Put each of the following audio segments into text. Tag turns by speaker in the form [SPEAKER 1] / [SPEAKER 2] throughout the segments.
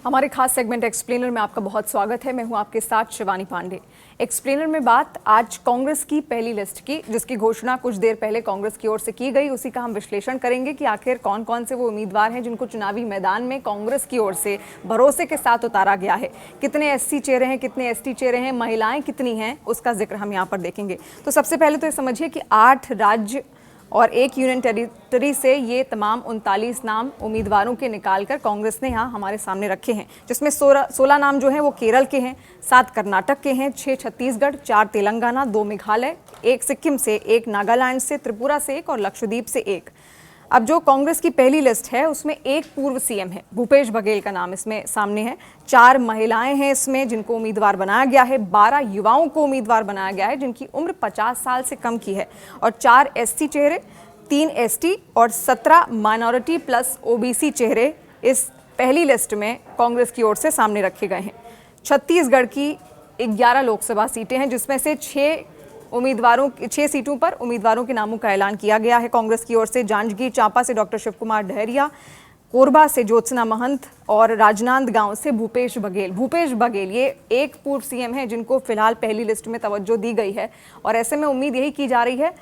[SPEAKER 1] हमारे खास segment explainer में आपका बहुत स्वागत है। मैं हूं आपके साथ शिवानी पांडे। एक्सप्लेनर में बात आज कांग्रेस की पहली लिस्ट की, जिसकी घोषणा कुछ देर पहले कांग्रेस की ओर से की गई, उसी का हम विश्लेषण करेंगे कि आखिर कौन कौन से वो उम्मीदवार हैं जिनको चुनावी मैदान में कांग्रेस की ओर से भरोसे के साथ उतारा गया है। कितने एससी चेहरे हैं, कितने एसटी चेहरे हैं, महिलाएं कितनी हैं, उसका जिक्र हम यहाँ पर देखेंगे। तो सबसे पहले तो ये समझिए कि 8 राज्य और 1 यूनियन टेरिटरी से ये तमाम 39 नाम उम्मीदवारों के निकालकर कांग्रेस ने यहाँ हमारे सामने रखे हैं, जिसमें 16 नाम जो हैं वो केरल के हैं, 7 कर्नाटक के हैं, 6 छत्तीसगढ़, 4 तेलंगाना, 2 मेघालय, 1 सिक्किम से, 1 नागालैंड से, त्रिपुरा से 1 और लक्षद्वीप से 1। अब जो कांग्रेस की पहली लिस्ट है उसमें 1 पूर्व सीएम है, भूपेश बघेल का नाम इसमें सामने है। 4 महिलाएं हैं इसमें जिनको उम्मीदवार बनाया गया है, 12 युवाओं को उम्मीदवार बनाया गया है जिनकी उम्र 50 साल से कम की है, और 4 एससी चेहरे, 3 एसटी और 17 माइनॉरिटी प्लस ओबीसी चेहरे इस पहली लिस्ट में कांग्रेस की ओर से सामने रखे गए हैं। छत्तीसगढ़ की 11 लोकसभा सीटें हैं, जिसमें से 6 सीटों पर उम्मीदवारों के नामों का ऐलान किया गया है कांग्रेस की ओर से। जांजगीर चांपा से डॉक्टर शिव कुमार डहरिया, कोरबा से ज्योत्सना महंत और राजनांदगांव से भूपेश बघेल ये 1 पूर्व सीएम हैं जिनको फिलहाल पहली लिस्ट में तवज्जो दी गई है। और ऐसे में उम्मीद यही की जा रही है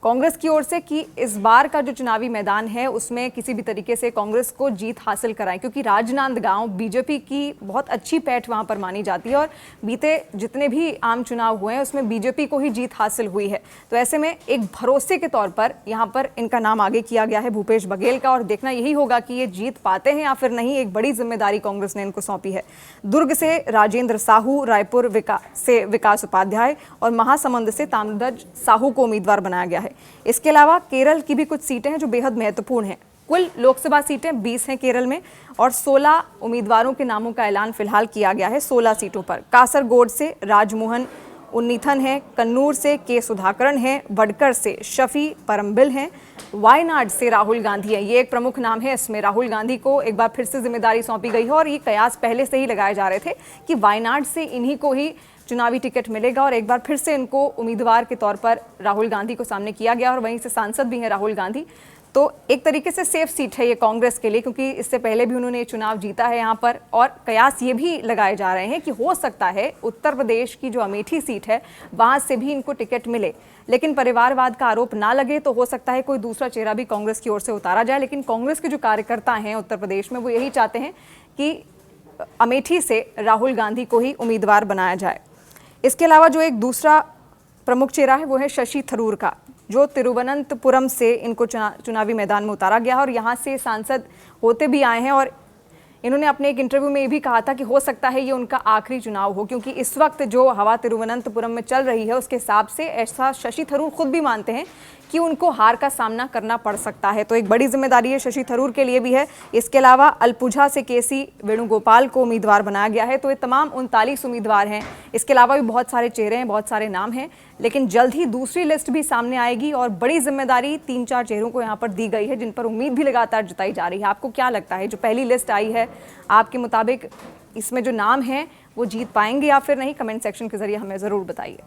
[SPEAKER 1] कांग्रेस की ओर से कि इस बार का जो चुनावी मैदान है उसमें किसी भी तरीके से कांग्रेस को जीत हासिल कराएं, क्योंकि राजनांदगांव बीजेपी की बहुत अच्छी पैठ वहां पर मानी जाती है और बीते जितने भी आम चुनाव हुए हैं उसमें बीजेपी को ही जीत हासिल हुई है। तो ऐसे में एक भरोसे के तौर पर यहाँ पर इनका नाम आगे किया गया है भूपेश बघेल का, और देखना यही होगा कि ये जीत पाते हैं या फिर नहीं। एक बड़ी जिम्मेदारी कांग्रेस ने इनको सौंपी है। दुर्ग से राजेंद्र साहू, रायपुर से विकास उपाध्याय और महासमुंद से ताम्रध्वज साहू को उम्मीदवार बनाया गया है। इसके अलावा केरल की भी कुछ सीटें हैं जो बेहद महत्वपूर्ण हैं। कुल लोकसभा सीटें 20 हैं केरल में और 16 उम्मीदवारों के नामों का ऐलान फिलहाल किया गया है 16 सीटों पर। कासरगोड से राजमोहन उन्नीथन है, कन्नूर से के सुधाकरन है, वडकर से शफी परम्बिल हैं, वायनाड से राहुल गांधी है। ये एक प्रमुख नाम है, इसमें राहुल गांधी को एक बार फिर से जिम्मेदारी सौंपी गई है और ये कयास पहले से ही लगाए जा रहे थे कि वायनाड से इन्हीं को ही चुनावी टिकट मिलेगा, और एक बार फिर से इनको उम्मीदवार के तौर पर राहुल गांधी को सामने किया गया और वहीं से सांसद भी हैं राहुल गांधी। तो एक तरीके से सेफ सीट है ये कांग्रेस के लिए, क्योंकि इससे पहले भी उन्होंने चुनाव जीता है यहाँ पर। और कयास ये भी लगाए जा रहे हैं कि हो सकता है उत्तर प्रदेश की जो अमेठी सीट है वहाँ से भी इनको टिकट मिले, लेकिन परिवारवाद का आरोप ना लगे तो हो सकता है कोई दूसरा चेहरा भी कांग्रेस की ओर से उतारा जाए। लेकिन कांग्रेस के जो कार्यकर्ता हैं उत्तर प्रदेश में वो यही चाहते हैं कि अमेठी से राहुल गांधी को ही उम्मीदवार बनाया जाए। इसके अलावा जो एक दूसरा प्रमुख चेहरा है वो है शशि थरूर का, जो तिरुवनंतपुरम से इनको चुनावी मैदान में उतारा गया है और यहाँ से सांसद होते भी आए हैं। और इन्होंने अपने एक इंटरव्यू में ये भी कहा था कि हो सकता है ये उनका आखिरी चुनाव हो, क्योंकि इस वक्त जो हवा तिरुवनंतपुरम में चल रही है उसके हिसाब से ऐसा शशि थरूर खुद भी मानते हैं कि उनको हार का सामना करना पड़ सकता है। तो एक बड़ी जिम्मेदारी है शशि थरूर के लिए भी है। इसके अलावा अलपुझा से केसी वेणुगोपाल को उम्मीदवार बनाया गया है। तो ये तमाम 39 उम्मीदवार हैं। इसके अलावा भी बहुत सारे चेहरे हैं, बहुत सारे नाम हैं, लेकिन जल्द ही दूसरी लिस्ट भी सामने आएगी और बड़ी जिम्मेदारी 3-4 चेहरों को यहाँ पर दी गई है जिन पर उम्मीद भी लगातार जताई जा रही है। आपको क्या लगता है, जो पहली लिस्ट आई है आपके मुताबिक इसमें जो नाम हैं वो जीत पाएंगे या फिर नहीं? कमेंट सेक्शन के जरिए हमें ज़रूर बताइए।